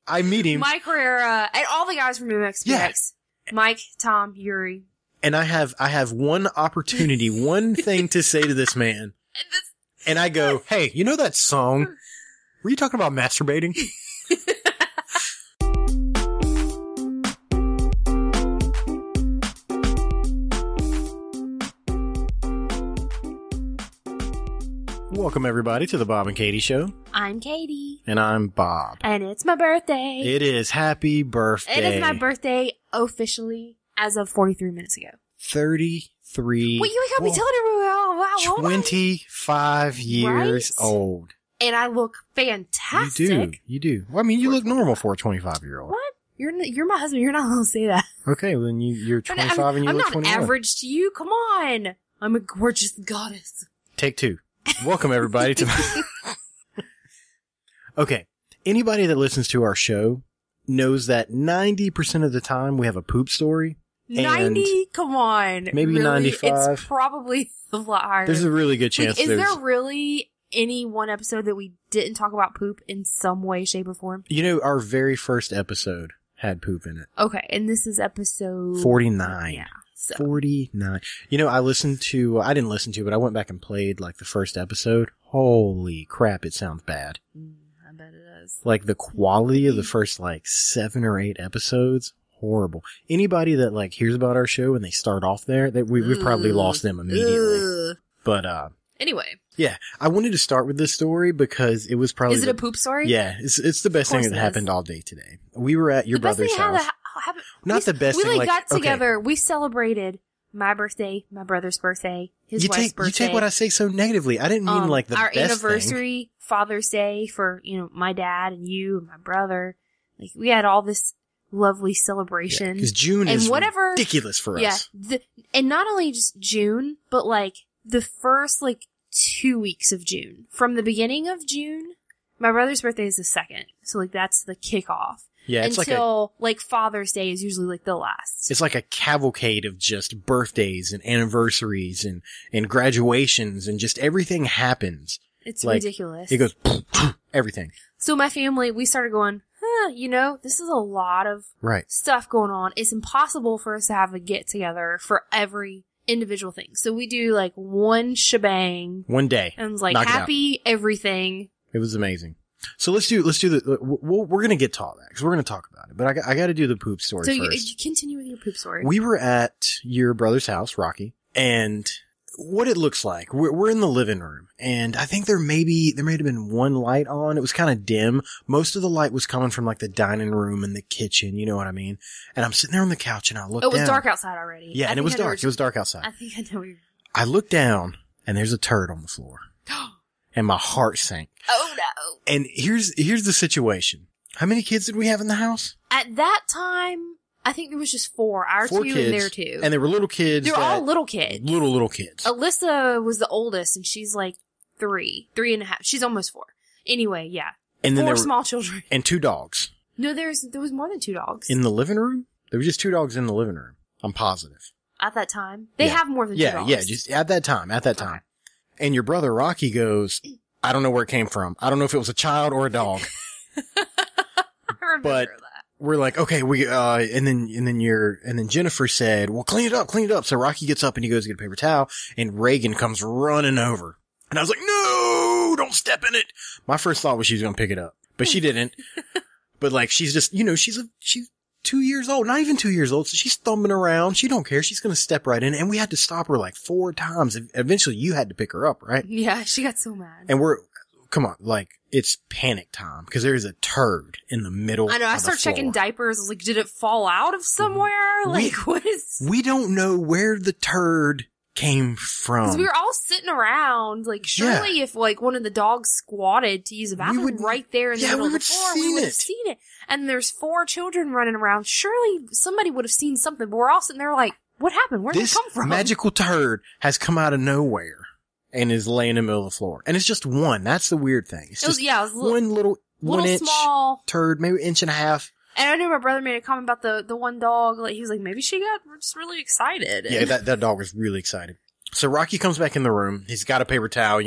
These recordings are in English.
I meet him. Mike Herrera and all the guys from New Mexico. Yeah. Mike, Tom, Yuri. And I have one opportunity, one thing to say to this man. And I go, hey, you know that song? Were you talking about masturbating? Welcome, everybody, to the Bob and Katie Show. I'm Katie. And I'm Bob. And it's my birthday. It is. Happy birthday. It is my birthday officially as of 43 minutes ago. 33. Wait, you got me telling everyone. Wow, 25 years old. And I look fantastic. You do. Well, I mean, you look normal for a 25-year-old. What? You're my husband. You're not allowed to say that. Okay, well, then you're 25 and you look 21. I'm not average to you. Come on. I'm a gorgeous goddess. Take two. Welcome, everybody, to Okay. Anybody that listens to our show knows that 90% of the time we have a poop story. 90? Come on. Maybe really? 95. It's probably a lot higher. There's a really good chance is there really any one episode that we didn't talk about poop in some way, shape, or form? You know, our very first episode had poop in it. Okay, and this is episode 49. Yeah. So. 49. You know, I didn't listen to it, but I went back and played like the first episode. Holy crap, it sounds bad. I bet it does. Like the quality of the first like 7 or 8 episodes, horrible. Anybody that like hears about our show and they start off there, we've probably lost them immediately. But anyway. Yeah, I wanted to start with this story because it was probably... Is it a poop story? Yeah, it's the best thing that happened all day today. We were at your brother's house. Not the best thing. We got together. We celebrated my birthday, my brother's birthday, his wife's birthday. You take what I say so negatively. I didn't mean like the our best thing. Our anniversary, Father's Day for, my dad and you and my brother. Like, we had all this lovely celebration. Because June is ridiculous for us. Yeah. And not only just June, but like the first 2 weeks of June. From the beginning of June, my brother's birthday is the 2nd. So like that's the kickoff. Yeah, it's until Father's Day is usually the last. It's like a cavalcade of just birthdays and anniversaries and graduations and just everything happens. It's ridiculous. It goes everything. So my family, we started going, this is a lot of stuff going on. It's impossible for us to have a get together for every individual thing. So we do one shebang. One day. And it was happy everything. It was amazing. So let's do we're going to get to all that because we're going to talk about it. But I got to do the poop story first. So you continue with your poop story. We were at your brother's house, Rocky, and what it looks like, we're in the living room, and I think there may have been one light on. It was kind of dim. Most of the light was coming from the dining room and the kitchen. You know what I mean? And I'm sitting there on the couch and I look down. It was dark outside already. Yeah, and it was dark. It was dark outside. I think I know where you're... I look down and there's a turd on the floor. And my heart sank. Oh no. And here's the situation. How many kids did we have in the house? At that time, I think there was just 4. Our 2 kids, and their 2. And they were little kids. They're all little kids. Little kids. Alyssa was the oldest and she's 3 and a half. She's almost 4. Anyway, yeah. And 4 small children. And 2 dogs. No, there was more than 2 dogs. In the living room? There were just 2 dogs in the living room. I'm positive. At that time? They have more than 2 dogs. Yeah, just at that time. Okay. And your brother Rocky goes, I don't know where it came from. I don't know if it was a child or a dog. I remember that. We're like, okay, and then Jennifer said, well, clean it up. So Rocky gets up and he goes to get a paper towel and Reagan comes running over. And I was like, no, don't step in it. My first thought was she was going to pick it up, but she didn't. But she's just, she's 2 years old, not even 2 years old. So she's thumbing around. She don't care. She's going to step right in. And we had to stop her 4 times. Eventually you had to pick her up, right? Yeah, she got so mad. And come on, it's panic time because there's a turd in the middle. I know. I started checking diapers. I was like, did it fall out of somewhere? What is? We don't know where the turd came from. Because we were all sitting around. Surely if one of the dogs squatted to use a bathroom right there in the middle of the floor, we would have seen it. And there's 4 children running around. Surely somebody would have seen something. But we're all sitting there what happened? Where did it come from? This magical turd has come out of nowhere and is laying in the middle of the floor. And it's just one. That's the weird thing. It was one little 1 inch small turd, maybe 1.5 inches. And I knew my brother made a comment about the one dog. He was like, maybe she got just really excited. Yeah, that dog was really excited. So Rocky comes back in the room. He's got a paper towel,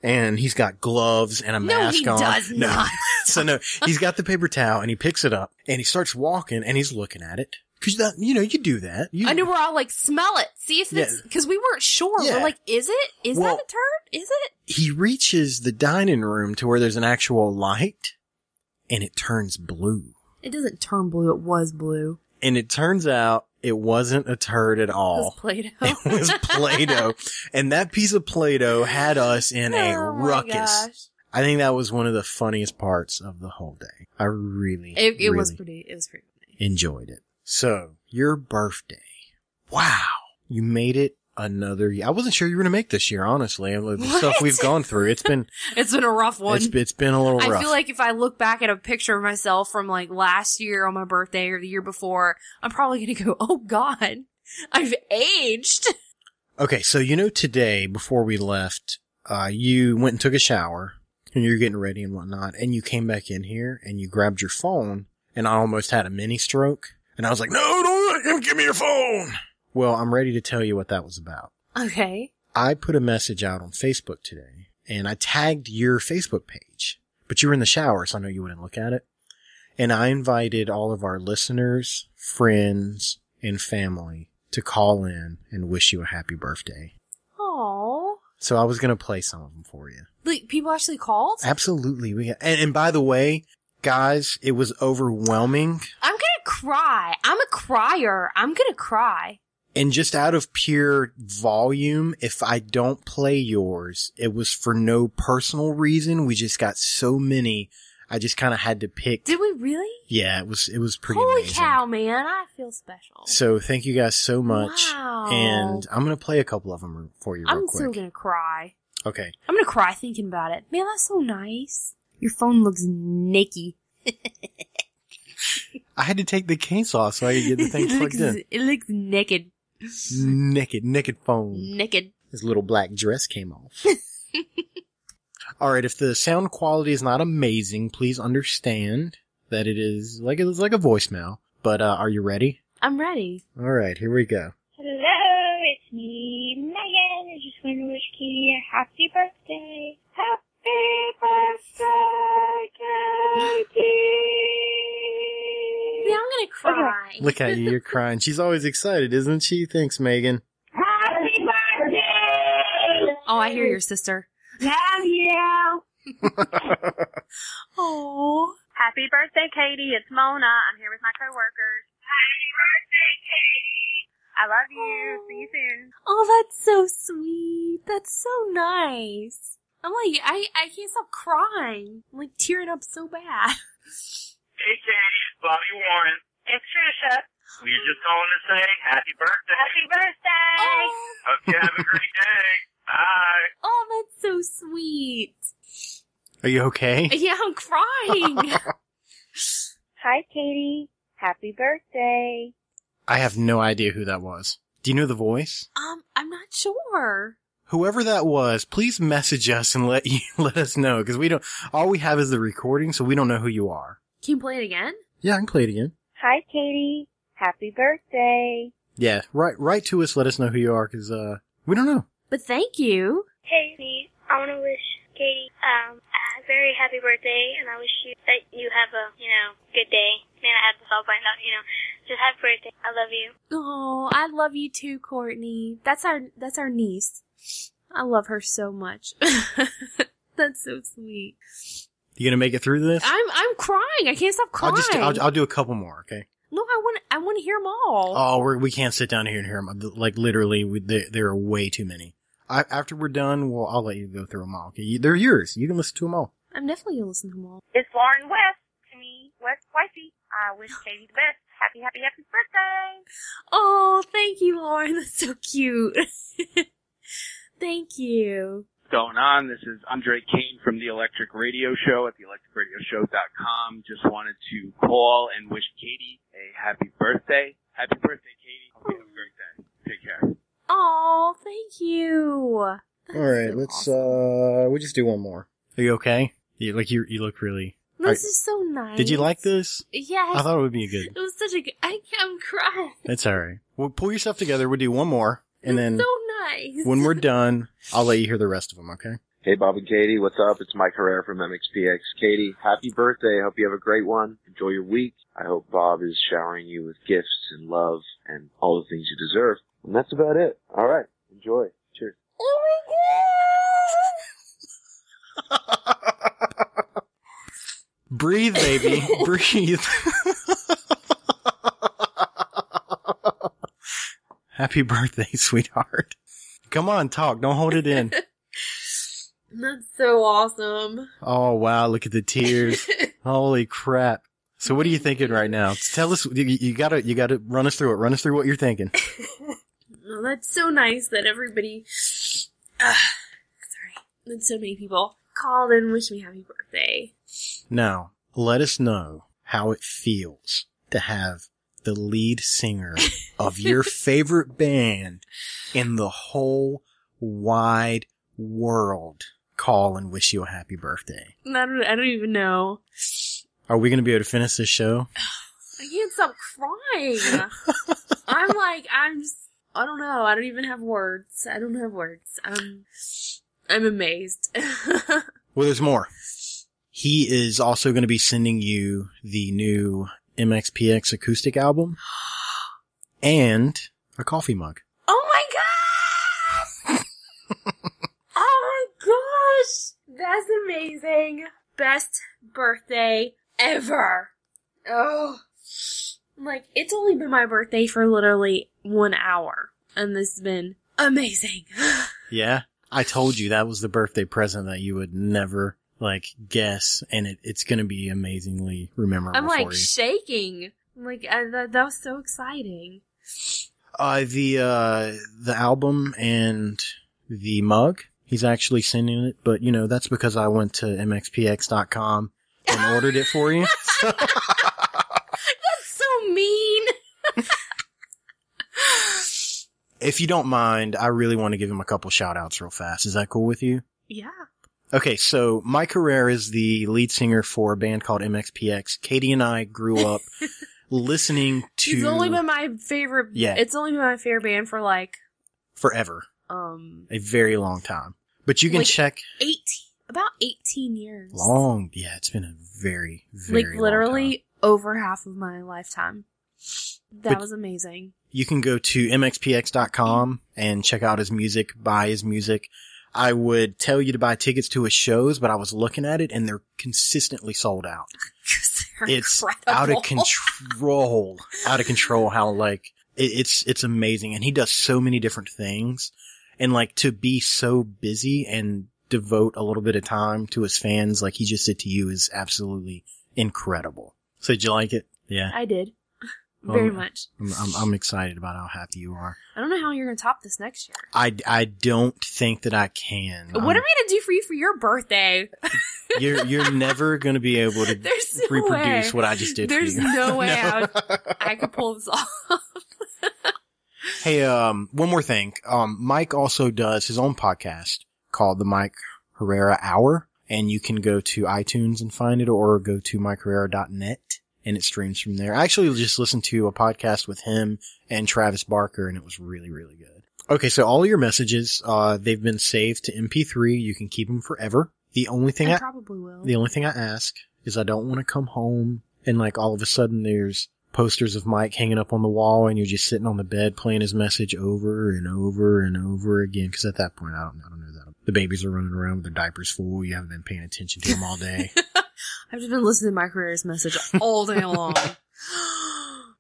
and he's got gloves and a mask on. No, he does not. So no, he's got the paper towel and he picks it up and he starts walking and he's looking at it. Cause that, you do that. I knew we're all like, smell it. See if it's, cause we weren't sure. Yeah. We're like, is it? Is that a turd? Is it? He reaches the dining room to where there's an actual light and it turns blue. It doesn't turn blue. It was blue. And it turns out it wasn't a turd at all. It was Play-Doh. It was Play-Doh. And that piece of Play-Doh had us in a ruckus. Gosh. I think that was one of the funniest parts of the whole day. I really, it was pretty funny. Enjoyed it. So, your birthday. Wow. You made it another year. I wasn't sure you were going to make this year, honestly. The stuff we've gone through. It's been a rough one. It's been a little rough. I feel like if I look back at a picture of myself from like last year on my birthday or the year before, I'm probably going to go, oh God, I've aged. Okay. So, today, before we left, you went and took a shower and you're getting ready and whatnot. And you came back in here and you grabbed your phone and I almost had a mini stroke. And I was like, no, don't let him give me your phone. Well, I'm ready to tell you what that was about. Okay. I put a message out on Facebook today, and I tagged your Facebook page. But you were in the shower, so I know you wouldn't look at it. And I invited all of our listeners, friends, and family to call in and wish you a happy birthday. Aww. So I was going to play some of them for you. Like, people actually called? Absolutely. And by the way, guys, it was overwhelming. I'm gonna cry. I'm a crier. I'm gonna cry. And just out of pure volume, if I don't play yours, it was for no personal reason. We just got so many. I just kind of had to pick. Did we really? Yeah, it was pretty Holy amazing. cow, man. I feel special. So thank you guys so much. Wow. And I'm going to play a couple of them for you real quick. I'm still gonna cry. Okay. I'm gonna cry thinking about it. Man, that's so nice. Your phone looks naked. I had to take the case off so I could get the thing plugged in. It looks naked. Naked phone. Naked. His little black dress came off. Alright, if the sound quality is not amazing, please understand that it's like a voicemail. But, are you ready? I'm ready. Alright, here we go. Hello, it's me, Megan. I just want to wish Katie a happy birthday. Happy birthday, Katie. Yeah, I'm gonna cry. Look at you, you're crying. She's always excited, isn't she? Thanks, Megan. Happy birthday! Oh, I hear your sister. Love you. Oh. Happy birthday, Katie. It's Mona. I'm here with my coworkers. Happy birthday, Katie. I love you. See you soon. Oh, that's so sweet. That's so nice. I'm like, I can't stop crying. I'm like tearing up so bad. Hey, Katie, it's Bobby Warren. It's Trisha. We're just calling to say happy birthday. Happy birthday. Oh. Hope you have a great day. Bye. Oh, that's so sweet. Are you okay? Yeah, I'm crying. Hi, Katie. Happy birthday. I have no idea who that was. Do you know the voice? I'm not sure. Whoever that was, please message us and let us know, because all we have is the recording, so we don't know who you are. Can you play it again? Yeah, I can play it again. Hi, Katie. Happy birthday. Yeah, write to us, let us know who you are, because, we don't know. But thank you. Hey, I want to wish Katie a very happy birthday, and I wish you that you have a, good day. Man, I had this all planned out, Just happy birthday. I love you. Oh, I love you too, Courtney. That's our niece. I love her so much. That's so sweet. You gonna make it through this? I'm crying. I can't stop crying. I'll do a couple more, okay? No, I want to hear them all. Oh, we can't sit down here and hear them. Like, literally, there are way too many. After we're done, I'll let you go through them all. Okay? They're yours. You can listen to them all. I'm definitely going to listen to them all. It's Lauren West. To me, West Wifey. I wish Katie the best. Happy birthday. Oh, thank you, Lauren. That's so cute. Thank you. What's going on? This is Andre Kane from The Electric Radio Show at theelectricradioshow.com. Just wanted to call and wish Katie a happy birthday. Happy birthday, Katie. Hope you have a great day. Take care. Oh, thank you. That's all right, so let's awesome. we'll just do one more. Are you okay? You look really. This is so nice. Did you like this? Yes. I thought it would be good. It was such a good. I'm crying. It's all right. Well, pull yourself together. We'll do one more, and then so nice. When we're done, I'll let you hear the rest of them, okay? Hey, Bob and Katie, what's up? It's Mike Herrera from MXPX. Katie, happy birthday. I hope you have a great one. Enjoy your week. I hope Bob is showering you with gifts and love and all the things you deserve. And that's about it. All right. Enjoy. Cheers. Oh my god! Breathe, baby. Breathe. Happy birthday, sweetheart. Come on, talk. Don't hold it in. That's so awesome. Oh, wow. Look at the tears. Holy crap. So what are you thinking right now? Tell us, you gotta run us through it. Run us through what you're thinking. Well, that's so nice that everybody, sorry, that so many people called and wished me happy birthday. Now, let us know how it feels to have the lead singer of your favorite band in the whole wide world call and wish you a happy birthday. I don't even know. Are we going to be able to finish this show? I can't stop crying. I don't know. I don't even have words. I don't have words. I'm amazed. Well, there's more. He is also going to be sending you the new MXPX acoustic album and a coffee mug. Oh my god! Oh my gosh! That's amazing. Best birthday ever. Oh. Like, it's only been my birthday for literally 1 hour, and this has been amazing. Yeah? I told you that was the birthday present that you would never, guess, and it's gonna be amazingly memorable for you. I'm, shaking. That was so exciting. The album and the mug, he's actually sending it, but, that's because I went to mxpx.com and ordered it for you. That's so mean. If you don't mind, I really want to give him a couple shout outs real fast. Is that cool with you? Yeah. Okay, so Mike Herrera is the lead singer for a band called MXPX. Katie and I grew up listening to... It's only been my favorite... Yeah. It's only been my favorite band for forever. A very long time. But you can check... About 18 years. Long. Yeah, it's been a very, very long literally time. Over half of my lifetime. That was amazing. You can go to mxpx.com and check out his music, buy his music. I would tell you to buy tickets to his shows, but I was looking at it and they're consistently sold out. It's incredible. out of control. Out of control how it's amazing. And he does so many different things. And to be so busy and devote a little bit of time to his fans like he just did to you is absolutely incredible. So did you like it? Yeah. I did. Very much. I'm excited about how happy you are. I don't know how you're going to top this next year. I don't think that I can. What am I going to do for you for your birthday? You're never going to be able to reproduce what I just did for you. There's no way I could pull this off. Hey, one more thing. Mike also does his own podcast called the Mike Herrera Hour, and you can go to iTunes and find it or go to MikeHerrera.net. And it streams from there. I actually just listened to a podcast with him and Travis Barker, and it was really, really good. Okay, so all your messages, they've been saved to MP3. You can keep them forever. The only thing I probably will. The only thing I ask is I don't want to come home and all of a sudden there's posters of Mike hanging up on the wall and you're just sitting on the bed playing his message over and over and over again. Cause at that point, I don't know that. The babies are running around with their diapers full. You haven't been paying attention to them all day. I've just been listening to my career's message all day long.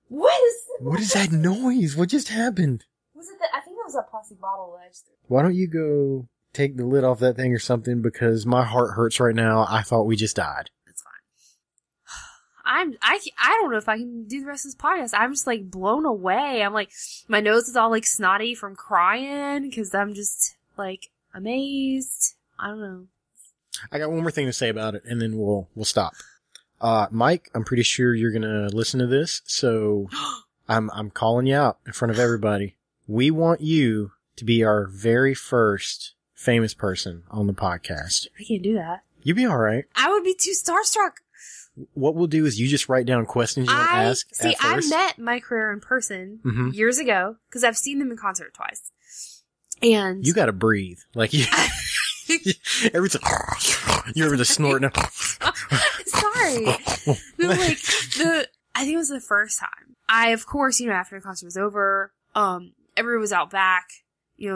What is that noise? What just happened? Was it I think that was a plastic bottle that I just threw. Why don't you go take the lid off that thing or something? Because my heart hurts right now. I thought we just died. That's fine. I don't know if I can do the rest of this podcast. I'm just blown away. I'm my nose is all snotty from crying because I'm just amazed. I don't know. I got one more thing to say about it, and then we'll stop. Mike, I'm pretty sure you're gonna listen to this, so I'm calling you out in front of everybody. We want you to be our very first famous person on the podcast. I can't do that. You'd be all right. I would be too starstruck. What we'll do is you just write down questions you want to ask. See, at first. I met Mike Herrera in person years ago because I've seen them in concert twice. And you gotta breathe. Like you, everything, you're just snorting. Sorry. Like, I think it was the first time. Of course, after the concert was over, everyone was out back,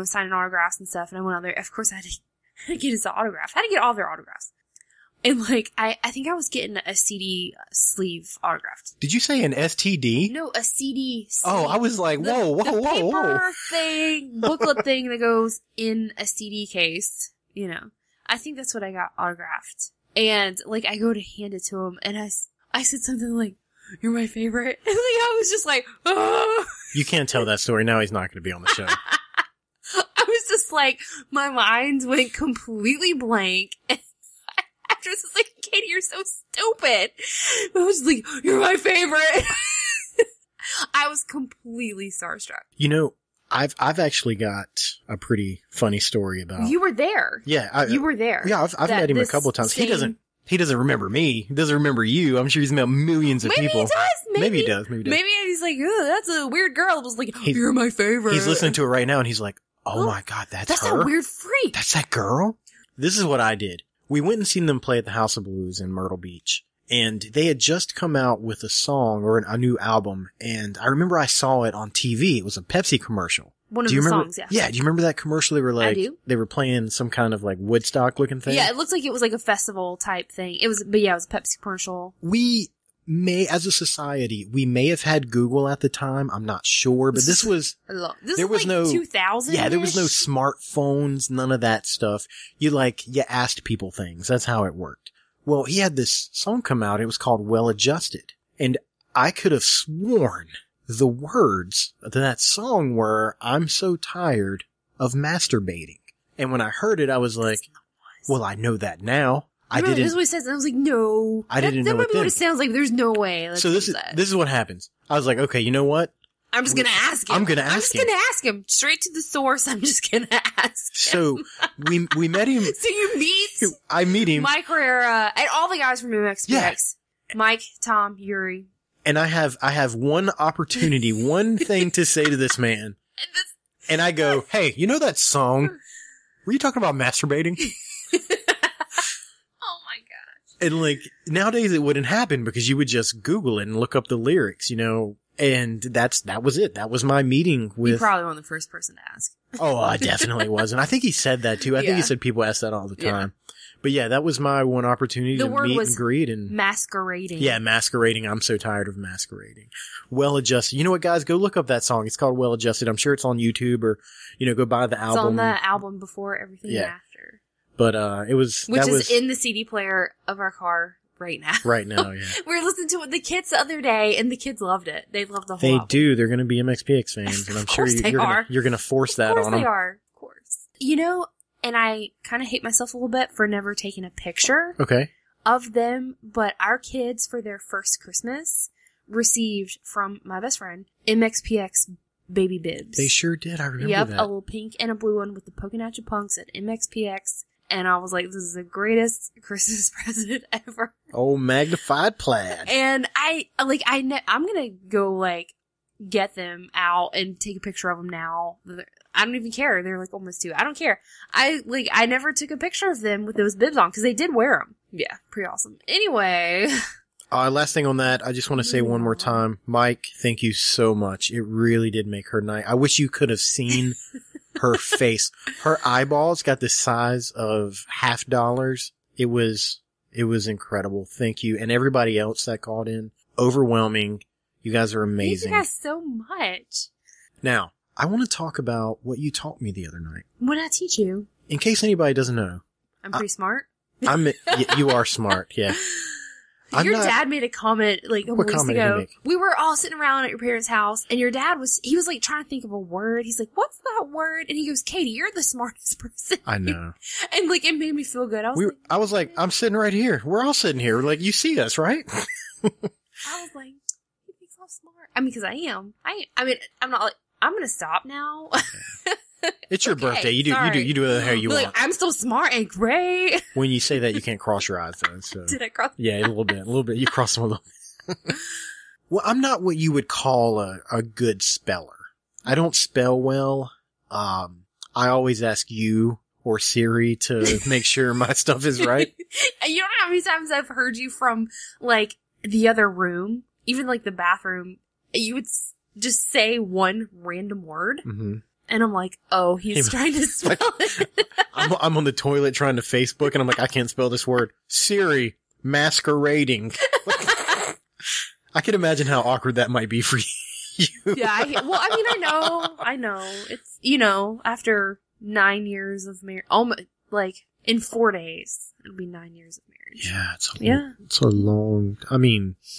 signing autographs and stuff, and I went out there. Of course, I had to get his autograph. I had to get all their autographs. And like, I think I was getting a CD sleeve autographed. Did you say an STD? No, a CD sleeve. Oh, I was like, whoa. The paper thing, booklet thing that goes in a CD case, I think that's what I got autographed. And like, I go to hand it to him, and I said something like, "You're my favorite." And like, I was just like, oh. You can't tell that story. Now he's not going to be on the show. I was just like, my mind went completely blank. And after this, like, Katie, you're so stupid. I was like, "You're my favorite." I was completely starstruck. I've actually got a pretty funny story about. You were there. Yeah, you were there. Yeah, I've met him a couple of times. He doesn't remember me. He doesn't remember you. I'm sure he's met millions of people. Maybe he does. Maybe he does. Maybe he's like, "Oh, that's a weird girl." It was like, "You're my favorite." He's listening to it right now, and he's like, "Oh my God, that's her? That weird freak. That's that girl." This is what I did. We went and seen them play at the House of Blues in Myrtle Beach. And they had just come out with a song or a new album. And I remember I saw it on TV. It was a Pepsi commercial. One of the songs, yeah. Yeah, do you remember that commercial? They were like, I do. They were playing some kind of like Woodstock looking thing. Yeah, it looked like it was like a festival type thing. It was a Pepsi commercial. We may, as a society, we may have had Google at the time. I'm not sure, but this was no 2000. Yeah, there was no smartphones, none of that stuff. You asked people things. That's how it worked. Well, he had this song come out. It was called Well Adjusted. And I could have sworn the words to that song were, "I'm so tired of masturbating." And when I heard it, I was like, well, I know that now. I didn't. This is what it says. And I was like, no. I didn't know that might be what it sounds like. There's no way. So this is what happens. I was like, okay, you know what? I'm just gonna ask him. I'm just gonna ask him. Straight to the source. I'm just gonna ask him. So we met him. So you meet? I meet him. Mike Herrera and all the guys from MXPX. Yeah. Mike, Tom, Yuri. And I have one opportunity, one thing to say to this man. And I go, "Hey, you know that song? Were you talking about masturbating?" Oh my gosh. And like, nowadays it wouldn't happen because you would just Google it and look up the lyrics, And that was it. That was my meeting with. You probably weren't the first person to ask. Oh, I definitely wasn't. I think he said that too. I think he said people ask that all the time. Yeah. But yeah, that was my one opportunity to meet and greet and masquerading. Yeah, masquerading. I'm so tired of masquerading. Well Adjusted. You know what, guys? Go look up that song. It's called Well Adjusted. I'm sure it's on YouTube or, go buy the album. It's on the album before everything after. But, it was, which is in the CD player of our car. Right now. Right now, yeah. We were listening to it with the kids the other day, and the kids loved it. They loved the whole album. They do. They're going to be MXPX fans, and I'm sure you're going to force that on them. Of course they are. Of course. And I kind of hate myself a little bit for never taking a picture of them, but our kids, for their first Christmas, received from my best friend MXPX baby bibs. They sure did. I remember that. Yep, a little pink and a blue one with the Poking At You Punks at MXPX. And I was like, this is the greatest Christmas present ever. Oh, magnified plaid. And I'm gonna go get them out and take a picture of them now. I don't even care. They're almost 2. I don't care. I never took a picture of them with those bibs on because they did wear them. Yeah, pretty awesome. Anyway. Last thing on that, I just want to say one more time, Mike, thank you so much. It really did make her night. I wish you could have seen her face. Her eyeballs got the size of $50. It was incredible. Thank you. And everybody else that called in. Overwhelming. You guys are amazing. Thank you guys so much. Now, I want to talk about what you taught me the other night. What did I teach you? In case anybody doesn't know. I'm pretty smart. You are smart, yeah. Your dad made a comment a couple weeks ago. We were all sitting around at your parents' house, and your dad was trying to think of a word. He's like, "What's that word?" And he goes, "Katie, you're the smartest person." I know. And it made me feel good. I was like, I'm sitting right here. We're all sitting here. You see us, right? I was like, he thinks I'm smart. I mean, because I am. I'm not I'm gonna stop now. It's your birthday. You do whatever the hell you want. I'm so smart and great. When you say that, you can't cross your eyes though. So. Did I cross? Yeah, a little bit. You cross them a little bit. Well, I'm not what you would call a good speller. I don't spell well. I I always ask you or Siri to make sure my stuff is right. You don't know how many times I've heard you from, like, the other room, even, like, the bathroom. You would just say one random word. Mm-hmm. And I'm like, oh, he's trying to spell it. I'm on the toilet trying to Facebook, and I'm like, I can't spell this word. Siri, masquerading. I can imagine how awkward that might be for you. Yeah, I know. It's, after 9 years of marriage, like, in 4 days, it'll be 9 years of marriage. Yeah, it's a long,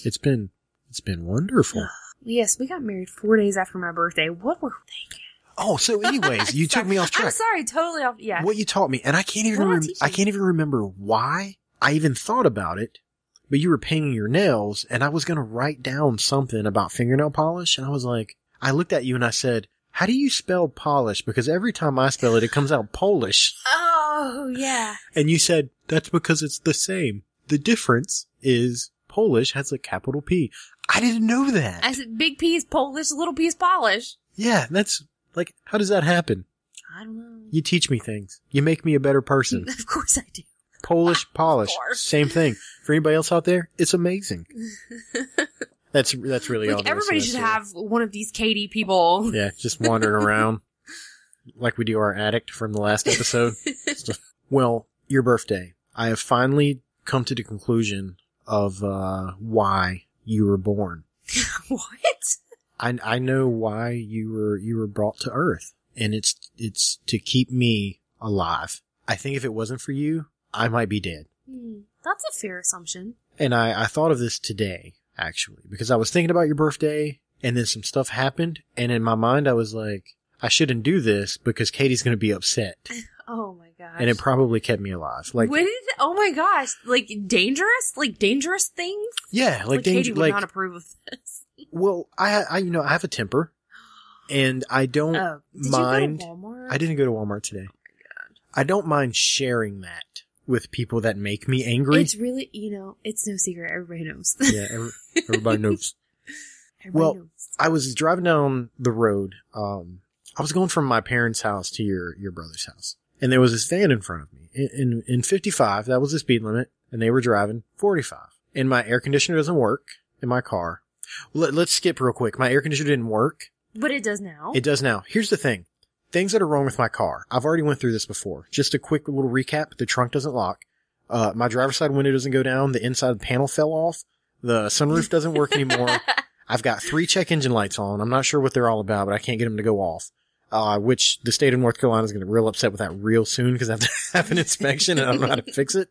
it's been wonderful. Yes, we got married 4 days after my birthday. What were we thinking? Oh, so anyways, you took me off track. I'm sorry, totally off. Yeah. What you taught me, and I can't even remember why I even thought about it. But you were painting your nails, and I was gonna write down something about fingernail polish, and I was like, I looked at you and I said, "How do you spell polish? Because every time I spell it, it comes out Polish." Oh, yeah. And you said that's because it's the same. The difference is Polish has a capital P. I didn't know that. I said, big P is Polish, little P is polish. Yeah, that's. Like, how does that happen? I don't know. You teach me things. You make me a better person. Of course I do. Polish, polish. Same thing. For anybody else out there, it's amazing. That's really all. Everybody should have one of these Katie people. Yeah, just wandering around like we do our addict from the last episode. Well, your birthday. I have finally come to the conclusion of why you were born. What? I know why you were brought to Earth, and it's to keep me alive. I think if it wasn't for you, I might be dead. That's a fair assumption. And I thought of this today, actually, because I was thinking about your birthday, and then some stuff happened, and in my mind I was like, I shouldn't do this because Katie's going to be upset. Oh my gosh. And it probably kept me alive. Like, oh my gosh, like dangerous things? Yeah, like Katie would not approve of this. Well, I have a temper, and I don't mind. Did you go to Walmart? I didn't go to Walmart today. Oh my God. I don't mind sharing that with people that make me angry. It's really, it's no secret. Everybody knows. Yeah, everybody knows. Everybody knows. I was driving down the road. I was going from my parents' house to your brother's house, and there was this van in front of me. In 55, that was the speed limit, and they were driving 45. And my air conditioner doesn't work in my car. Let's skip real quick. My air conditioner didn't work. But it does now. It does now. Here's the thing. Things that are wrong with my car. I've already went through this before. Just a quick little recap. The trunk doesn't lock. My driver's side window doesn't go down. The inside panel fell off. The sunroof doesn't work anymore. I've got 3 check engine lights on. I'm not sure what they're all about, but I can't get them to go off. Which the state of North Carolina is going to be real upset with that real soon because I have to have an inspection and I don't know how to fix it.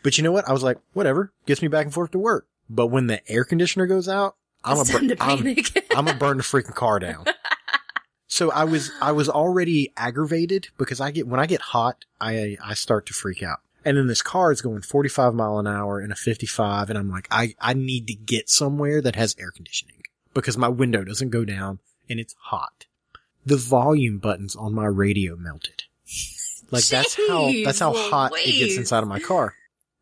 But you know what? I was like, whatever. Gets me back and forth to work. But when the air conditioner goes out, I'm going to burn the freaking car down. So I was already aggravated because when I get hot, I start to freak out. And then this car is going 45 mile an hour in a 55. And I'm like, I need to get somewhere that has air conditioning because my window doesn't go down and it's hot. The volume buttons on my radio melted. Like that's how hot it gets inside of my car.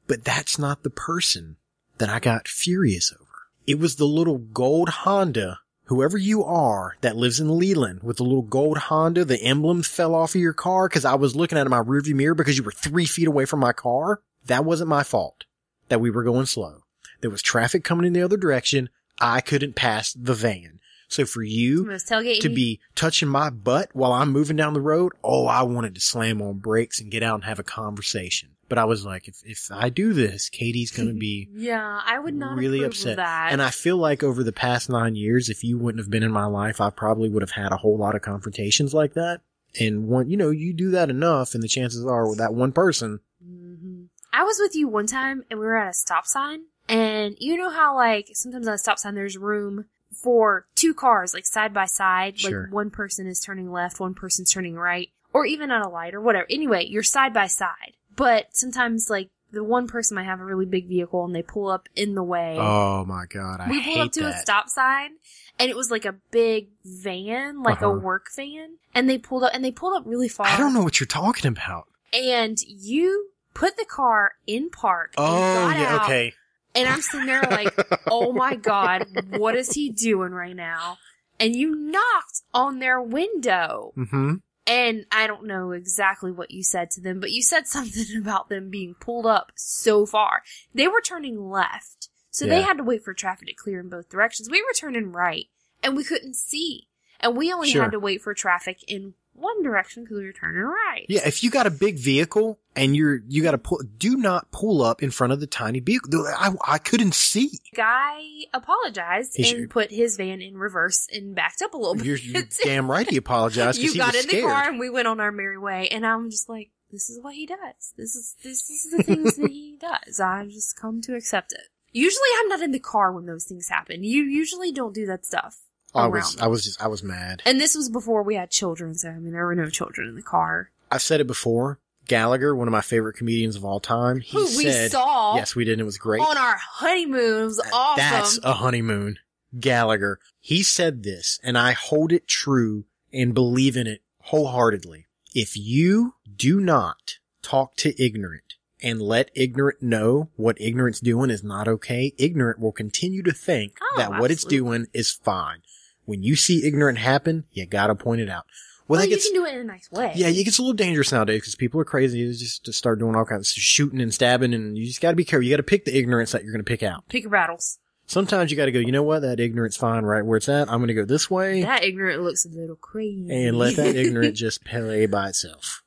But that's not the person that I got furious over. It was the little gold Honda, whoever you are, that lives in Leland with the little gold Honda. The emblem fell off of your car because I was looking at my rearview mirror because you were 3 feet away from my car. That wasn't my fault that we were going slow. There was traffic coming in the other direction. I couldn't pass the van. So for you to be touching my butt while I'm moving down the road, I wanted to slam on brakes and get out and have a conversation. But I was like, if I do this, Katie's going to be I would not really upset. Of that. And I feel like over the past 9 years, if you wouldn't have been in my life, I probably would have had a whole lot of confrontations like that. And you do that enough, and the chances are with that one person. Mm-hmm. I was with you one time, and we were at a stop sign, and you know how like sometimes at a stop sign there's room for 2 cars, like side by side, sure. Like one person is turning left, one person's turning right, or even at a light or whatever. Anyway, you're side by side. But sometimes, like, the one person might have a really big vehicle and they pull up in the way. Oh my God, I hate that. We pulled up to a stop sign and it was like a big van, like a work van. And they pulled up really far. I don't know what you're talking about. And you put the car in park. And got out, okay. And I'm sitting there like, oh my God, what is he doing right now? And you knocked on their window. Mm-hmm. And I don't know exactly what you said to them, but you said something about them being pulled up so far. They were turning left, so they had to wait for traffic to clear in both directions. We were turning right, and we couldn't see. And we only had to wait for traffic in one direction because we were turning right. Yeah, if you got a big vehicle and you got to do not pull up in front of the tiny vehicle. I couldn't see. The guy apologized and put his van in reverse and backed up a little bit. You're damn right he apologized. You got in scared. the car and we went on our merry way. And I'm just like, this is what he does. This is the things that he does. I've just come to accept it. Usually I'm not in the car when those things happen. You usually don't do that stuff. I was mad. And this was before we had children, so I mean, there were no children in the car. I've said it before. Gallagher, one of my favorite comedians of all time, we saw. Yes, we did. It was great. On our honeymoon. It was awesome. That's a honeymoon. Gallagher. He said this, and I hold it true and believe in it wholeheartedly. If you do not talk to ignorant and let ignorant know what ignorant's doing is not okay, ignorant will continue to think that what it's doing is fine. When you see ignorant happen, you gotta point it out. Well, you can do it in a nice way. Yeah, it gets a little dangerous nowadays because people are crazy. They just start doing all kinds of shooting and stabbing, and you just gotta be careful. You gotta pick the ignorance that you're gonna pick out. Pick your battles. Sometimes you gotta go, you know what? That ignorant's fine right where it's at. I'm gonna go this way. That ignorant looks a little crazy. And let that ignorant just play by itself.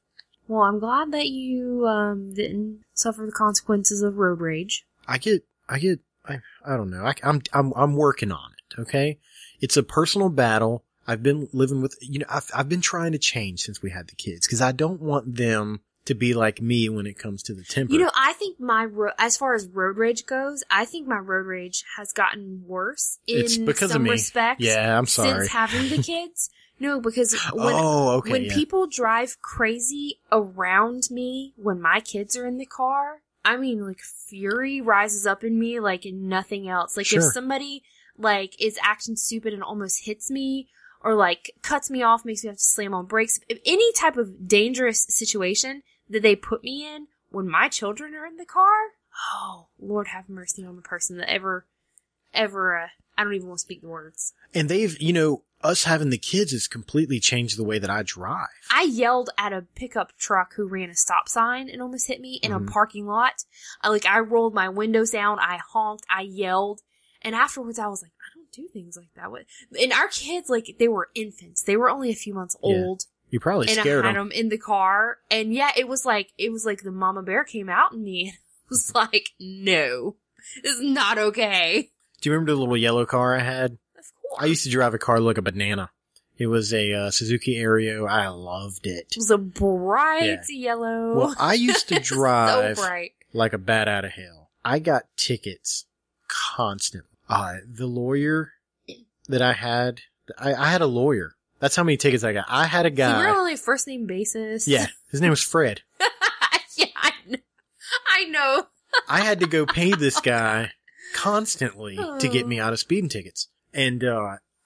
Well, I'm glad that you, didn't suffer the consequences of road rage. I don't know. I'm working on it, okay? It's a personal battle. I've been living with, I've been trying to change since we had the kids because I don't want them to be like me when it comes to the temper. I think as far as road rage goes, I think my road rage has gotten worse in some respects. Yeah, I'm sorry. Since having the kids. No, because when people drive crazy around me when my kids are in the car, I mean, like, fury rises up in me like nothing else. Like, if somebody, like, is acting stupid and almost hits me, or, like, cuts me off, makes me have to slam on brakes, if any type of dangerous situation that they put me in when my children are in the car, oh, Lord have mercy on the person that ever, I don't even want to speak the words. And they've, us having the kids has completely changed the way that I drive. I yelled at a pickup truck who ran a stop sign and almost hit me in a parking lot. I rolled my windows down, I honked, I yelled, and afterwards I was like, I don't do things like that. And our kids, like, they were infants. They were only a few months old. You probably scared them. And I had them in the car, and yeah, it was like the mama bear came out in me, and it was like, no, this is not okay. Do you remember the little yellow car I had? Of course. I used to drive a car like a banana. It was a Suzuki Aereo. I loved it. It was a bright yellow. Well, I used to drive so bright. Like a bat out of hell. I got tickets constantly. The lawyer that I had a lawyer. That's how many tickets I got. I had a guy. You were only a first name basis. Yeah. His name was Fred. Yeah, I know. I had to go pay this guy constantly to get me out of speeding tickets. And,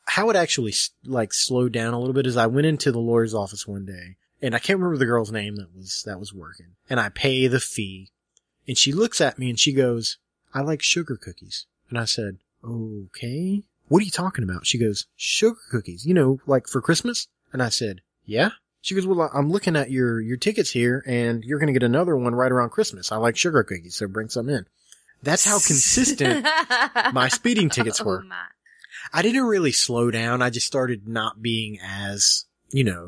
how it actually, slowed down a little bit is I went into the lawyer's office one day, and I can't remember the girl's name that was working. And I pay the fee, and she looks at me and she goes, I like sugar cookies. And I said, okay. What are you talking about? She goes, sugar cookies, like for Christmas? And I said, yeah. She goes, well, I'm looking at your tickets here, and you're going to get another one right around Christmas. I like sugar cookies, so bring some in. That's how consistent my speeding tickets were. Oh, my. I didn't really slow down. I just started not being as,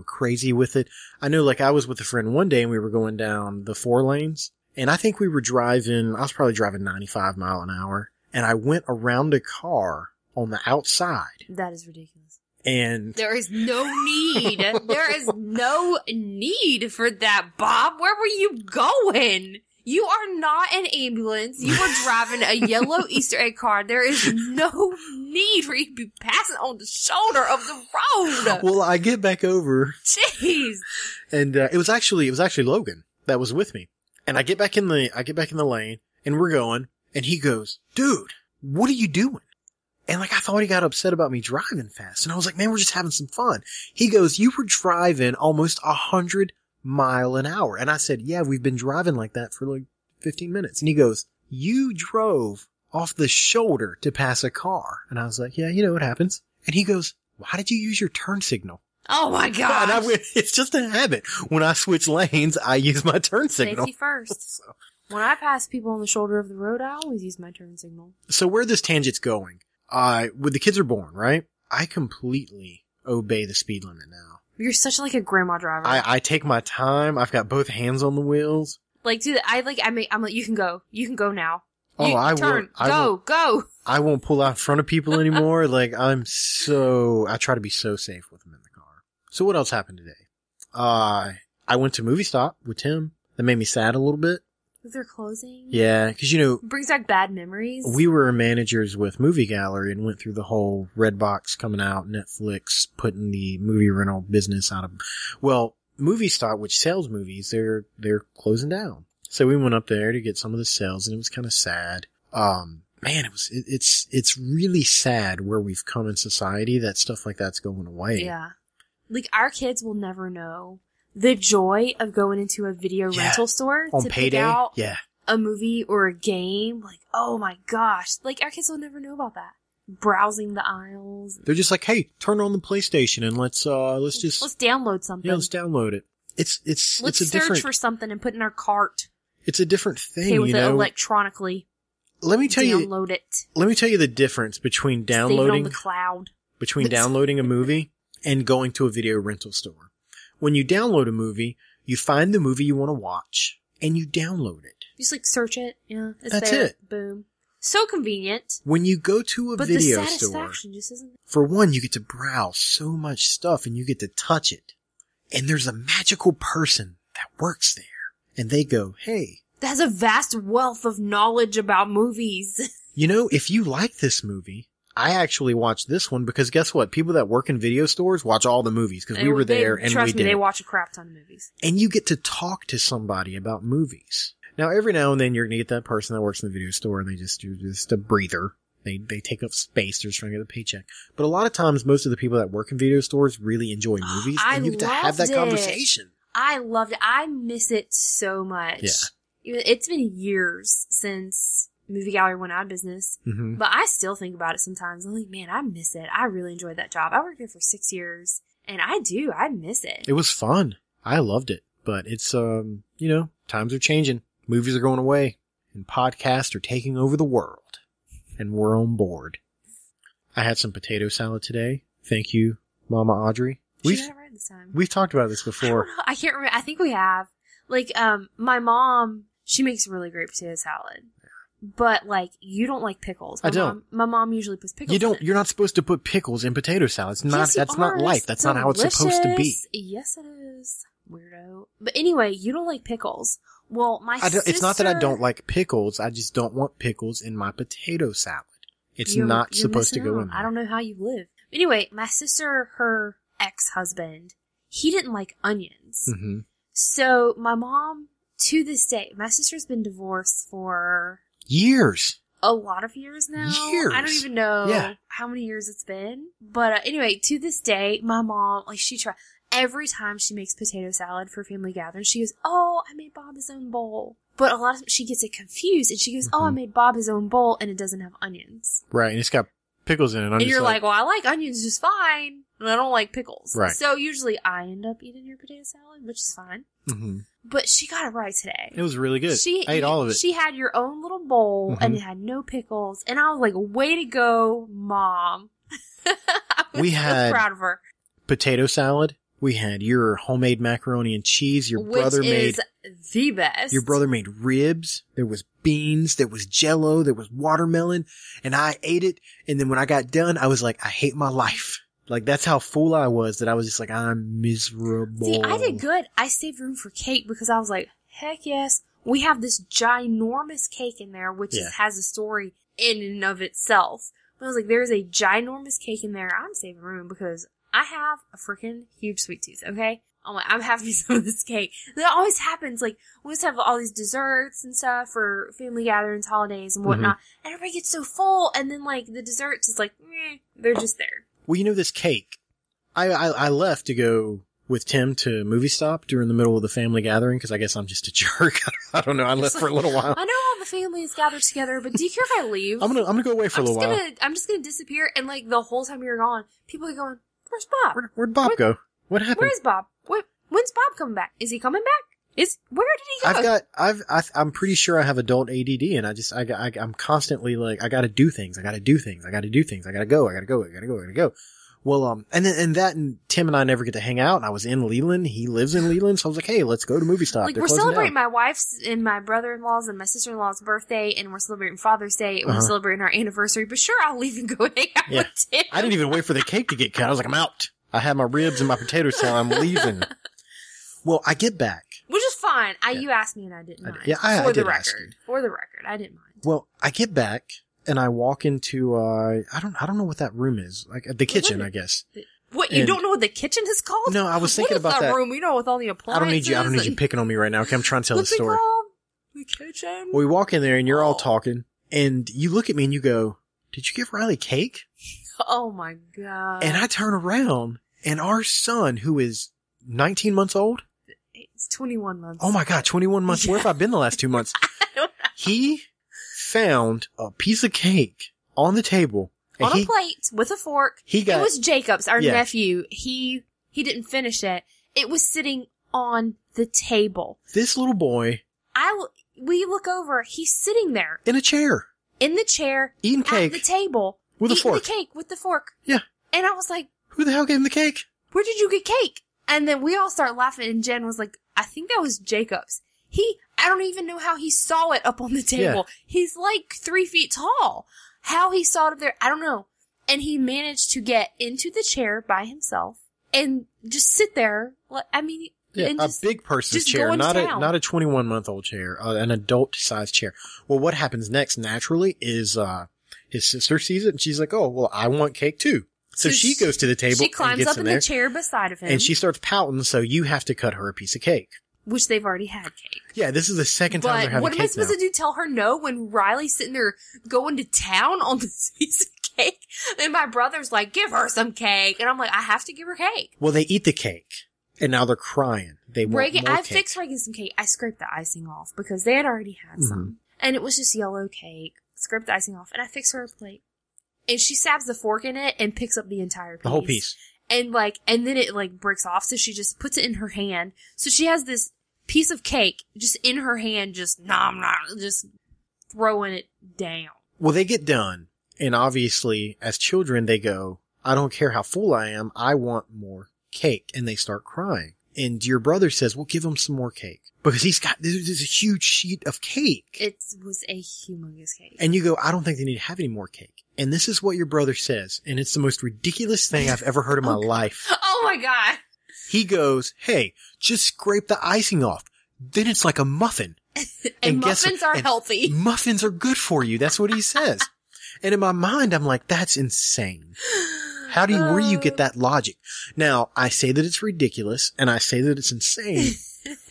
crazy with it. I know, I was with a friend one day and we were going down the 4 lanes, and I think I was probably driving 95 mile an hour, and I went around a car on the outside. That is ridiculous. And there is no need. There is no need for that, Bob. Where were you going? You are not an ambulance. You are driving a yellow Easter egg car. There is no need for you to be passing on the shoulder of the road. Well, I get back over. Jeez. And it was actually Logan that was with me. And I get back in the lane, and we're going, and he goes, dude, what are you doing? And I thought he got upset about me driving fast. And I was like, man, we're just having some fun. He goes, you were driving almost 100 mile an hour. And I said, yeah, we've been driving like that for 15 minutes. And he goes, you drove off the shoulder to pass a car. And I was like, yeah, it happens. And he goes, why did you use your turn signal? Oh my god! It's just a habit. When I switch lanes, I use my turn signal. Safety first. When I pass people on the shoulder of the road, I always use my turn signal. So where this tangent's going, when the kids are born, right? I completely obey the speed limit now. You're such like a grandma driver. I take my time. I've got both hands on the wheels. Like, dude, I'm like, you can go. You can go now. I won't. Go. I won't pull out in front of people anymore. Like, I try to be so safe with them in the car. So what else happened today? I went to Movie Stop with Tim. That made me sad a little bit. They're closing? Yeah, cause it brings back bad memories. We were managers with Movie Gallery and went through the whole Redbox coming out, Netflix putting the movie rental business out of, well, Movie Stop, which sells movies, they're closing down. So we went up there to get some of the sales and it was kind of sad. Man, it's really sad where we've come in society that stuff like that's going away. Yeah. Like, our kids will never know the joy of going into a video rental store on to payday, pick out a movie or a game. Like, oh my gosh. Like, our kids will never know about that. Browsing the aisles. They're just like, hey, turn on the PlayStation and let's download something. Yeah, let's download it. Let's search for something and put in our cart. It's a different thing, pay with it electronically. Let me tell you. Download it. Let me tell you the difference between downloading Save it on the cloud. Between downloading a movie and going to a video rental store. When you download a movie, you find the movie you want to watch and you download it. You just search it. Yeah, that's there. it. Boom. So convenient. When you go to a video store, the satisfaction just isn't. For one, you get to browse so much stuff and you get to touch it. And there's a magical person that works there. And they go, hey. That has a vast wealth of knowledge about movies. If you like this movie, I actually watched this one because guess what? People that work in video stores watch all the movies because we were there and we did. They watch a crap ton of movies. And you get to talk to somebody about movies. Now, every now and then you're going to get that person that works in the video store and they just do just a breather. They take up space. They're just trying to get a paycheck. But a lot of times, most of the people that work in video stores really enjoy movies and you get to have that conversation. I loved it. I miss it so much. Yeah. It's been years since Movie Gallery went out of business, but I still think about it sometimes. I'm like, man, I miss it. I really enjoyed that job. I worked there for 6 years, and I miss it. It was fun. I loved it, but it's, times are changing. Movies are going away, and podcasts are taking over the world, and we're on board. I had some potato salad today. Thank you, Mama Audrey. She got it right this time. We've talked about this before. I can't remember. I think we have. Like, my mom, she makes really great potato salad. But, like, you don't like pickles. I don't. My mom usually puts pickles in it. You're not supposed to put pickles in potato salad. That's not life. That's not how it's supposed to be. Yes, it is. Weirdo. But anyway, you don't like pickles. Well, my sister... It's not that I don't like pickles. I just don't want pickles in my potato salad. It's not supposed to go in there. I don't know how you live. Anyway, my sister, her ex-husband, he didn't like onions. Mm-hmm. So my mom, to this day, my sister's been divorced for... years. A lot of years now. Years. I don't even know how many years it's been. But anyway, to this day, my mom, like, she tries... Every time she makes potato salad for family gatherings, she goes, oh, I made Bob his own bowl. But a lot of times she gets it confused, and she goes, oh, I made Bob his own bowl, and it doesn't have onions. Right, and it's got pickles in it. And you're like, well, I like onions just fine, and I don't like pickles. Right. So usually I end up eating your potato salad, which is fine. Mm-hmm. But she got it right today. It was really good. I ate all of it. She had your own little bowl, and it had no pickles, and I was like, way to go, Mom. I was so proud of her. Potato salad. We had your homemade macaroni and cheese. Your brother made the best. Your brother made ribs. There was beans. There was Jell-O. There was watermelon. And I ate it. And then when I got done, I was like, I hate my life. Like, that's how full I was that I was just like, I'm miserable. See, I did good. I saved room for cake because I was like, heck yes. We have this ginormous cake in there, which has a story in and of itself. But I was like, there's a ginormous cake in there. I'm saving room because I have a freaking huge sweet tooth, okay? I'm having some of this cake. That always happens. Like, we always have all these desserts and stuff for family gatherings, holidays, and whatnot. And everybody gets so full, and then, like, the desserts is like, they're just there. Well, this cake. I left to go with Tim to Movie Stop during the middle of the family gathering, because I guess I'm just a jerk. I don't know. I left for a little while. I know all the family is gathered together, but do you care if I leave? I'm gonna go away for a little while. I'm just gonna disappear, and, like, the whole time you're gone, people are going, where's Bob? Where'd Bob go? What happened? Where's Bob? When's Bob coming back? Is he coming back? Where did he go? I'm pretty sure I have adult ADD, and I'm constantly like, I gotta do things. I gotta go. Well, and Tim and I never get to hang out, and I was in Leland. He lives in Leland, so I was like, hey, let's go to Movie Stop. Like, we're celebrating my wife's and my brother-in-law's and my sister-in-law's birthday, and we're celebrating Father's Day, and we're celebrating our anniversary, but sure, I'll leave and go hang out with Tim. I didn't even wait for the cake to get cut. I was like, I'm out. I had my ribs and my potato salad. I'm leaving. Well, I get back. Which is fine. You asked me and I didn't mind. I did ask you. For the record, I didn't mind. Well, I get back and I walk into, I don't know what that room is. Like the kitchen, I guess. What, you don't know what the kitchen is called? No, I was thinking about that. Room, you know, with all the appliances. I don't need you picking on me right now. Okay, I'm trying to tell the story. The kitchen? Well, we walk in there and you're all talking and you look at me and you go, did you give Riley cake? Oh my God. And I turn around and our son, who is 19 months old. It's 21 months. Oh my God, 21 months. Where have I been the last 2 months? I don't know. He found a piece of cake on the table. On a plate with a fork. It was Jacob's, our nephew. He didn't finish it. It was sitting on the table. This little boy. We look over. He's sitting there. In a chair. In the chair. Eating cake. At the table. With a fork. Eating the cake with the fork. Yeah. And I was like, who the hell gave him the cake? Where did you get cake? And then we all start laughing and Jen was like, I think that was Jacob's. I don't even know how he saw it up on the table. Yeah. He's like 3 feet tall. How he saw it up there, I don't know. And he managed to get into the chair by himself and just sit there. I mean, a big person's chair, not a 21-month-old chair, an adult-sized chair. Well, what happens next naturally is his sister sees it and she's like, "Oh, well, I want cake too." So she goes to the table. She climbs up in the chair beside of him, and she starts pouting. So you have to cut her a piece of cake. Which they've already had cake. Yeah, this is the second time they're having cake. What am I supposed to do? Tell her no when Riley's sitting there going to town on this piece of cake? And my brother's like, give her some cake. And I'm like, I have to give her cake. Well, they eat the cake. And now they're crying. They want more cake. I fixed Reagan some cake. I scraped the icing off because they had already had some. And it was just yellow cake. Scraped the icing off. And I fixed her a plate. And she stabs the fork in it and picks up the entire piece. The whole piece. And then it breaks off. So she just puts it in her hand. So she has this piece of cake just in her hand, just just throwing it down. Well, they get done. And obviously, as children, they go, I don't care how full I am. I want more cake. And they start crying. And your brother says, well, give him some more cake. Because there's a huge sheet of cake. It was a humongous cake. And you go, I don't think they need to have any more cake. And this is what your brother says. And it's the most ridiculous thing I've ever heard in my life. Oh my God. He goes, hey, just scrape the icing off. Then it's like a muffin. and muffins are healthy. Muffins are good for you. That's what he says. And in my mind, I'm like, that's insane. Where do you get that logic? Now, I say that it's ridiculous and I say that it's insane,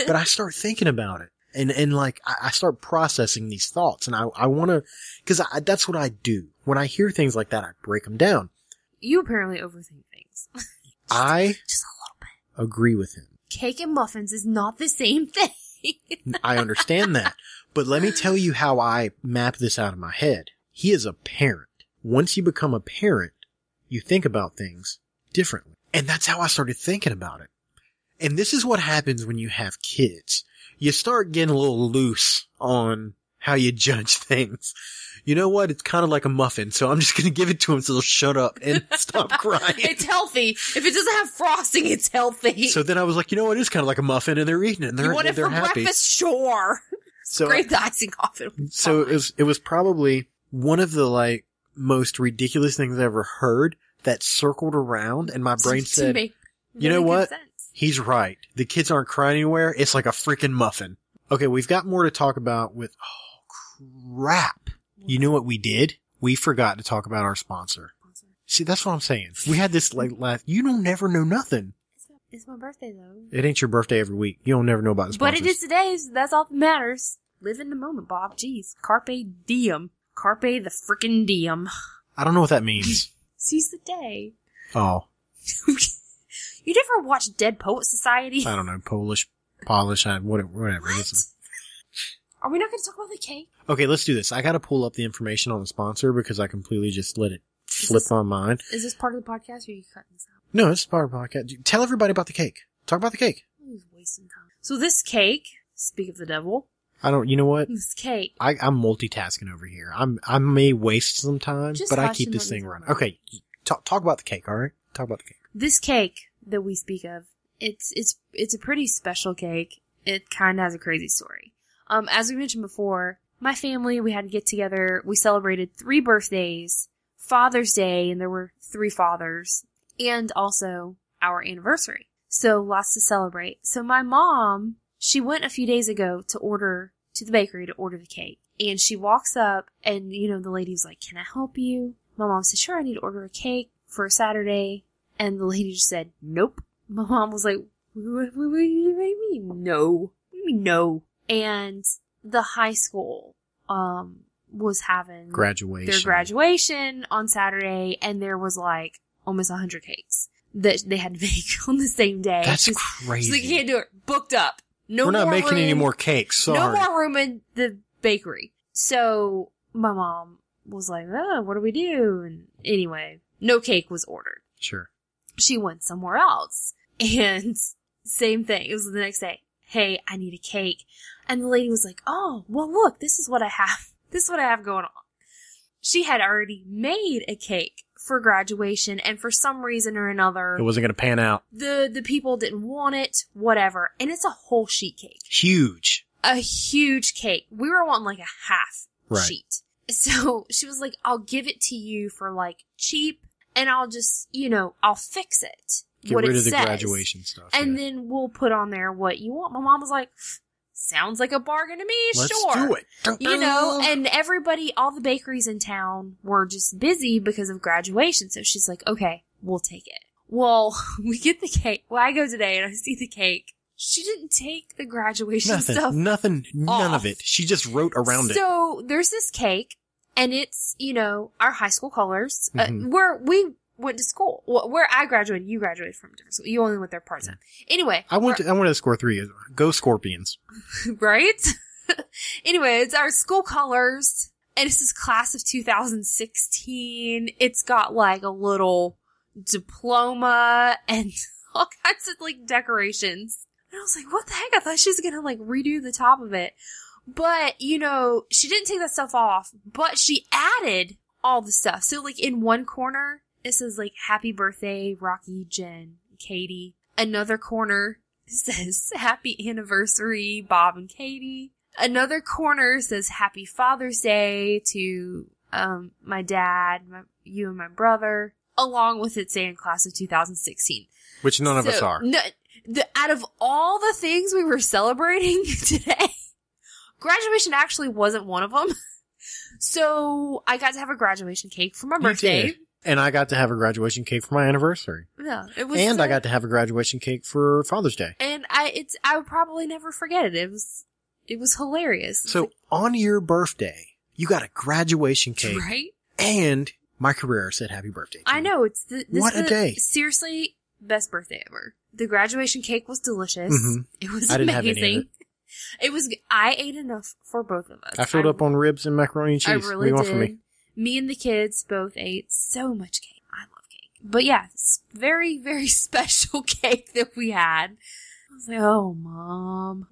but I start thinking about it and I start processing these thoughts and I want to, cause that's what I do. When I hear things like that, I break them down. You apparently overthink things. just a little bit. Agree with him. Cake and muffins is not the same thing. I understand that, but let me tell you how I map this out in my head. He is a parent. Once you become a parent, you think about things differently. And that's how I started thinking about it. And this is what happens when you have kids. You start getting a little loose on how you judge things. You know what? It's kind of like a muffin, so I'm just going to give it to him so they'll shut up and stop crying. It's healthy. If it doesn't have frosting, it's healthy. So then I was like, you know what? It's kind of like a muffin, and they're eating it, and they're happy. You want it for breakfast? Sure. So, scrape the icing off. So it was probably one of the most ridiculous things I ever heard that circled around, and my brain said, you know what? He's right. The kids aren't crying anywhere. It's like a freaking muffin. Okay, we've got more to talk about with, crap. You know what we did? We forgot to talk about our sponsor. See, that's what I'm saying. We had this last, you don't never know nothing. It's my birthday though. It ain't your birthday every week. You don't never know about the sponsors. But it is today, so that's all that matters. Live in the moment, Bob. Jeez. Carpe diem. Carpe the frickin' diem. I don't know what that means. Seize the day. Oh. You never watched Dead Poet Society? I don't know. Polish, whatever. What? Are we not going to talk about the cake? Okay, let's do this. I got to pull up the information on the sponsor because I completely just let it slip my mind. Is this part of the podcast or are you cutting this out? No, it's part of the podcast. Tell everybody about the cake. Talk about the cake. He's wasting time. So this cake, speak of the devil. You know what? This cake. I'm multitasking over here. I may waste some time, but I keep this thing running. Okay. Talk about the cake, alright? Talk about the cake. This cake that we speak of, it's a pretty special cake. It kind of has a crazy story. As we mentioned before, my family, we had to get together. We celebrated 3 birthdays, Father's Day, and there were 3 fathers, and also our anniversary. So lots to celebrate. So my mom, she went a few days ago to the bakery to order the cake. And she walks up and, the lady was like, "Can I help you?" My mom said, "Sure, I need to order a cake for a Saturday." And the lady just said, "Nope." My mom was like, what do you mean, no? What do you mean, no? And the high school, was having their graduation on Saturday, and there was like almost 100 cakes that they had to make on the same day. That's crazy. She's like, "You can't do it. Booked up. No more room. We're not making any more cakes. Sorry. No more room in the bakery." So my mom was like, "Oh, what do we do?" And anyway, no cake was ordered. Sure. She went somewhere else. And same thing. It was the next day. "Hey, I need a cake." And the lady was like, "Oh, well, look, this is what I have. This is what I have going on." She had already made a cake for graduation, and for some reason or another, it wasn't going to pan out. The people didn't want it, whatever. And it's a whole sheet cake. Huge. A huge cake. We were wanting like a half sheet. So she was like, "I'll give it to you for like cheap, and I'll just, I'll fix it. Get rid of the graduation stuff. And then we'll put on there what you want." My mom was like, "Sounds like a bargain to me, Let's sure." do it. And everybody, all the bakeries in town were just busy because of graduation. So she's like, "Okay, we'll take it." Well, we get the cake. Well, I go today and I see the cake. She didn't take the graduation stuff. None of it. She just wrote around it. So there's this cake, and it's, our high school colors, where we went to school. Where I graduated, you graduated from a different school. You only went there part-time. Anyway. I went to score 3. Go Scorpions. Right? Anyway, it's our school colors, and this is class of 2016. It's got like a little diploma and all kinds of like decorations. And I was like, what the heck? I thought she was gonna like redo the top of it. But, she didn't take that stuff off, but she added all the stuff. So like in one corner, it says like, "Happy birthday, Rocky, Jen, Katie." Another corner says, "Happy anniversary, Bob and Katie." Another corner says, "Happy Father's Day to my dad, you and my brother," along with it saying class of 2016. Which none of us are. No, out of all the things we were celebrating today, graduation actually wasn't one of them. So I got to have a graduation cake for my birthday. Did. And I got to have a graduation cake for my anniversary. Yeah, it was. And I got to have a graduation cake for Father's Day. And I would probably never forget it. It was hilarious. So on your birthday, you got a graduation cake, right? And my career said "Happy birthday." I know What a day! Seriously, best birthday ever. The graduation cake was delicious. Mm-hmm. It was I didn't amazing. have any of it. It was. I ate enough for both of us. I filled up on ribs and macaroni and cheese. I really what do you want did. from me? Me and the kids both ate so much cake. I love cake. But yeah, it's very, very special cake that we had. I was like, "Oh, Mom.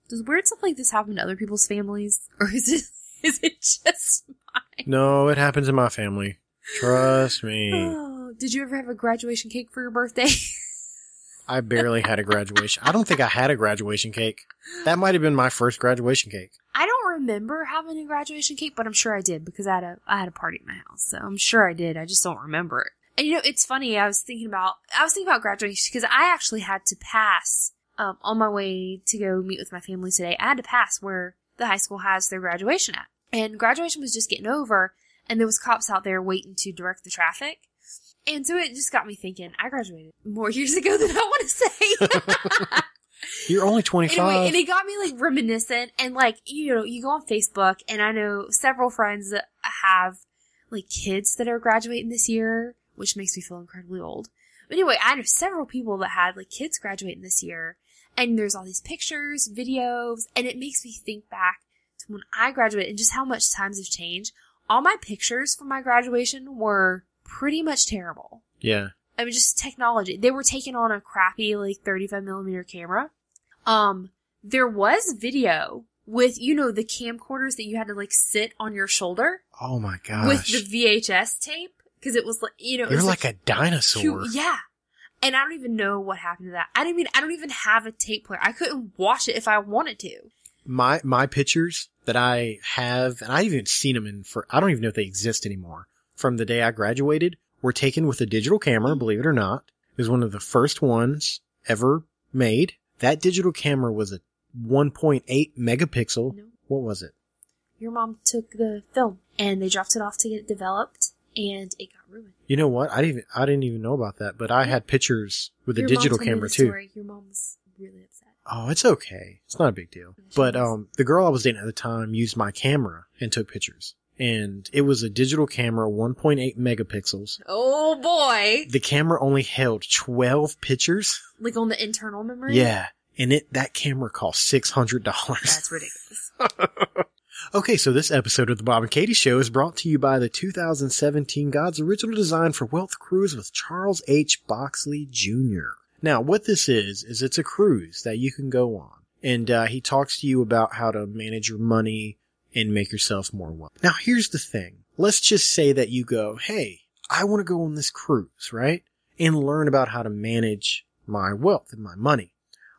Does weird stuff like this happen to other people's families? Or is it just mine?" No, it happens in my family. Trust me. Oh, did you ever have a graduation cake for your birthday? I barely had a graduation. I don't think I had a graduation cake. That might have been my first graduation cake. I don't remember having a graduation cake, but I'm sure I did because I had a party at my house. So I'm sure I did. I just don't remember it. And it's funny. I was thinking about graduation because I actually had to pass, on my way to go meet with my family today. I had to pass where the high school has their graduation at. And graduation was just getting over, and there was cops out there waiting to direct the traffic. And so it just got me thinking, I graduated more years ago than I want to say. You're only 25. Anyway, and it got me like reminiscent, and like, you go on Facebook, and I know several friends that have like kids that are graduating this year, which makes me feel incredibly old. But anyway, I know several people that had like kids graduating this year, and there's all these pictures, videos, and it makes me think back to when I graduated and just how much times have changed. All my pictures from my graduation were pretty much terrible. Yeah. I mean, just technology. They were taken on a crappy, like, 35mm camera. There was video with, the camcorders that you had to, like, sit on your shoulder. Oh my gosh. With the VHS tape. Because it was like, You're like a dinosaur. Yeah. And I don't even know what happened to that. I don't even have a tape player. I couldn't watch it if I wanted to. My pictures that I have, and I haven't seen them I don't even know if they exist anymore, from the day I graduated, were taken with a digital camera, believe it or not. It was one of the first ones ever made. That digital camera was a 1.8 megapixel. No. What was it? Your mom took the film and they dropped it off to get it developed and it got ruined. You know what? I didn't even know about that, but I had pictures with a digital camera too. Your mom's really upset. Oh, it's okay. It's not a big deal. But the girl I was dating at the time used my camera and took pictures. And it was a digital camera, 1.8 megapixels. Oh boy. The camera only held 12 pictures. Like on the internal memory? Yeah. And that camera cost $600. That's ridiculous. Okay, so this episode of the Bob and Katie Show is brought to you by the 2017 God's Original Design for Wealth Cruise with Charles H. Boxley Jr. Now, what this is it's a cruise that you can go on. And he talks to you about how to manage your money and make yourself more wealthy. Now, here's the thing. Let's just say that you go, hey, I want to go on this cruise, right? And learn about how to manage my wealth and my money.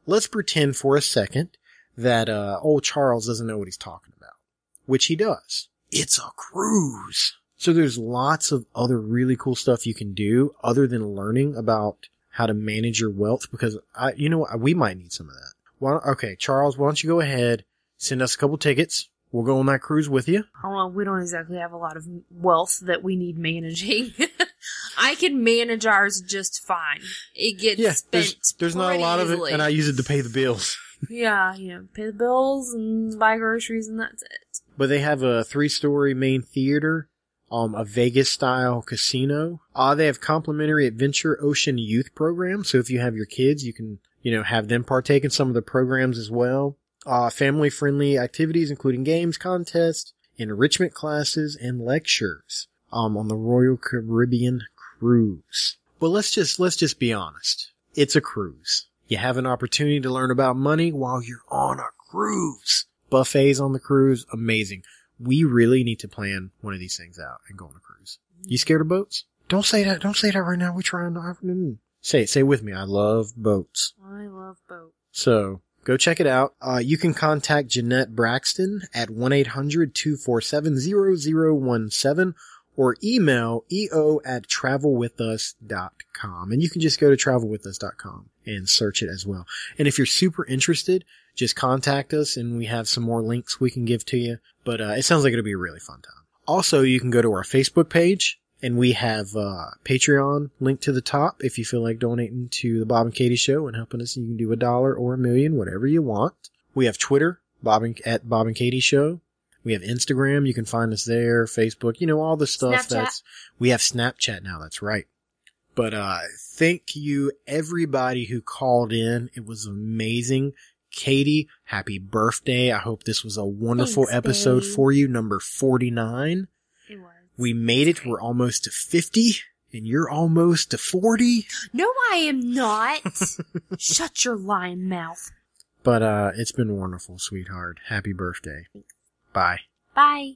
Let's pretend for a second that old Charles doesn't know what he's talking about, which he does. It's a cruise. So there's lots of other really cool stuff you can do other than learning about how to manage your wealth, because we might need some of that. Okay, Charles, why don't you go ahead, send us a couple tickets. We'll go on that cruise with you. Oh, we don't exactly have a lot of wealth that we need managing. I can manage ours just fine. It gets spent there's not a lot easily. of it, and I use it to pay the bills. Yeah, pay the bills and buy groceries, and that's it. But they have a 3-story main theater, a Vegas-style casino. They have complimentary Adventure Ocean Youth program, so if you have your kids, you can, have them partake in some of the programs as well. Family-friendly activities, including games, contests, enrichment classes, and lectures, on the Royal Caribbean cruise. But let's just be honest. It's a cruise. You have an opportunity to learn about money while you're on a cruise. Buffets on the cruise, amazing. We really need to plan one of these things out and go on a cruise. You scared of boats? Don't say that. Don't say that right now. We're trying to. Say it with me. I love boats. I love boats. So, go check it out. You can contact Jeanette Braxton at 1-800-247-0017 or email eo@travelwithus.com. And you can just go to travelwithus.com and search it as well. And if you're super interested, just contact us and we have some more links we can give to you. But it sounds like it'll be a really fun time. Also, you can go to our Facebook page and we have Patreon linked to the top. If you feel like donating to the Bob and Katie Show and helping us, you can do $1 or $1 million, whatever you want. We have Twitter, at Bob and Katie Show. We have Instagram. You can find us there. Facebook, all the stuff. Snapchat. We have Snapchat now. That's right. But, thank you everybody who called in. It was amazing. Katie, happy birthday. I hope this was a wonderful episode for you. Number 49. It was. We made it. We're almost to 50 and you're almost to 40. No, I am not. Shut your lying mouth. But, it's been wonderful, sweetheart. Happy birthday. Bye. Bye.